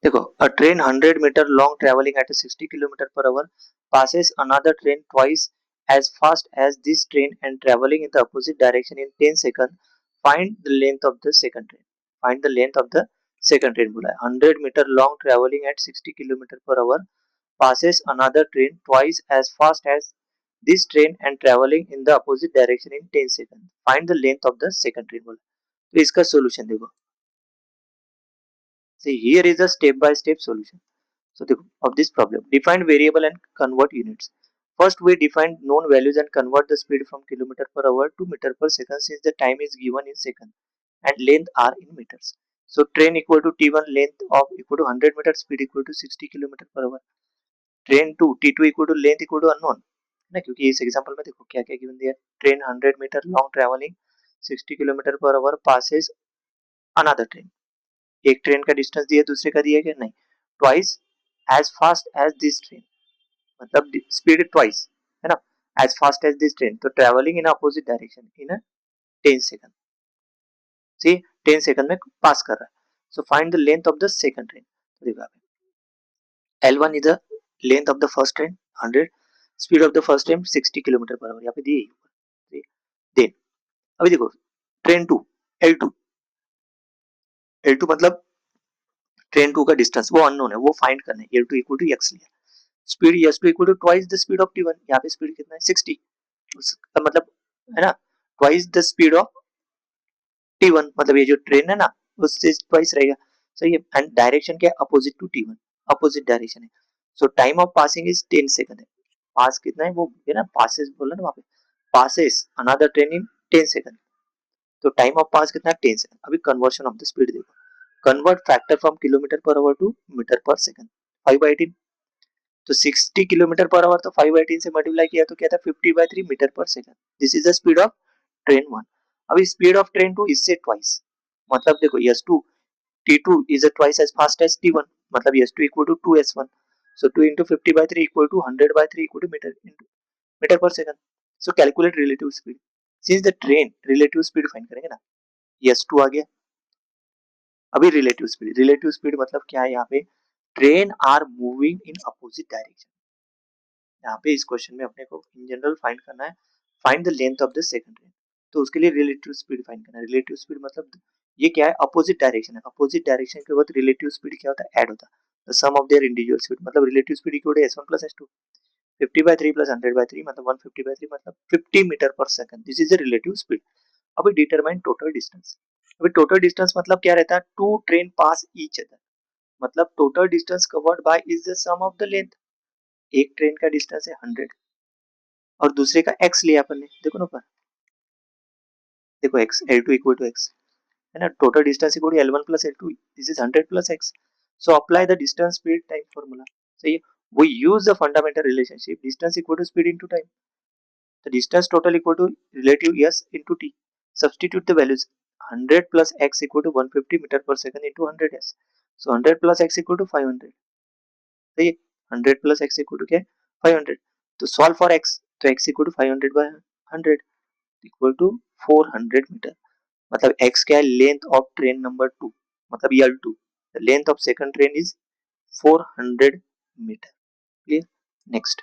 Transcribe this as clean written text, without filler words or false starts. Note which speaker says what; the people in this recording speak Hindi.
Speaker 1: देखो, a train 100 meter long traveling at 60 kilometer per hour passes another train twice as fast as this train and traveling in the opposite direction in 10 seconds. Find the length of the second train. Find the length of the second train बोला है. 100 meter long traveling at 60 kilometer per hour passes another train twice as fast as this train and traveling in the opposite direction in 10 seconds. Find the length of the second train बोला. तो इसका solution देखो. See, here is a step by step solution. So of this problem, define variable and convert units. First, we define known values and convert the speed from kilometer per hour to meter per second since the time is given in second and length are in meters. So train equal to t1 length of equal to 100 meter, speed equal to 60 kilometre per hour. Train 2 t2 equal to length equal to unknown ना, क्योंकि इस एग्जांपल में देखो क्या क्या गिवन दिया. Train 100 metre long travelling 60 kilometre per hour passes another train. एक ट्रेन का डिस्टेंस दिया, दूसरे का दिया क्या नहीं. Twice as fast as this train, मतलब स्पीड ट्वाइस है ना, as fast as this train, तो travelling in opposite direction in 10 second. See 10 second में पास कर रहा है. So find the length of the second train. तो देखो L1 is the length of the first train 100, speed of the first train 60 kilometre per our, यहाँ पे दिए. देन अभी देखो ट्रेन 2 L2, L2 मतलब ट्रेन 2 का डिस्टेंस वो अननोन है, वो फाइंड करना है. L2 इक्वल टू x लिया. Speed S2 equal to twice the speed of T1, यहाँ पे स्पीड कितना है 60, उसका मतलब है ना twice the speed of T1, मतलब ये जो ट्रेन है ना उससे ट्वाइस रहेगा. सही है. एंड डायरेक्शन क्या है, opposite to T1, opposite direction है. सो time of passing is 10 second है. पास कितना है वो है ना, पासेस बोला ना वहां पे, passes another train in 10 second. तो टाइम ऑफ पास कितना है 10 सेकंड. अभी कन्वर्शन ऑफ द स्पीड देखो. Convert factor from kilometre per hour to metre per second. 5/18, तो 60 किलोमीटर पर आवर तो 5/18 से मल्टीप्लाई किया तो क्या था 50/3 metre per second. This is the speed of train 1. अभी स्पीड ऑफ ट्रेन 2 इससे ट्वाइस, मतलब देखो S2 T2 is a twice as fast as T1, मतलब S2 equal to 2S1. So 2 into 50/3 equal to 100/3 equal to meter per second. So calculate relative speed. Since the train relative speed find करेंगे ना, S2 आ गया. अभी रिलेटिव स्पीड मतलब क्या है, यहाँ पे train are moving in opposite direction. यहाँ पे इस क्वेश्चन में अपने को इन जनरल फाइंड करना है, find the length of the second train. तो उसके लिए रिलेटिव स्पीड फाइंड करना है. रिलेटिव स्पीड मतलब ये क्या है, अपोजिट डायरेक्शन है. अपोजिट डायरेक्शन के बाद रिलेटिव स्पीड क्या होता है, ऐड होता है. The sum of their individual speed, मतलब relative speed equal to S1 plus S2. 50/3 plus 100/3 मतलब 150/3 मतलब 50 metre per second. This is the relative speed. अभी डिटरमाइन टोटल डिस्टेंस. अभी टोटल डिस्टेंस मतलब क्या रहता है, two train pass each other, मतलब total distance covered by is the sum of the length. एक ट्रेन का डिस्टेंस है 100 और दूसरे का x लिया अपन ने, देखो ना ऊपर, देखो x L2 equal to x है ना. Total distance equal to L1 plus L2, this is 100 plus x. So apply the distance speed time formula. सही है. we use the fundamental relationship distance equal to speed into time. The distance total equal to relative s into t. Substitute the values. 100 plus x equal to 150 meter per second into 100s. So 100 plus x equal to 500. सही है. 100 plus x equal to क्या है 500. तो सॉल्व फॉर x, तो x equal to 500/100 equal to 400 metre. मतलब x क्या है, लेंथ ऑफ ट्रेन नंबर 2, मतलब L2. The length of second train is 400 metre. Clear. Next.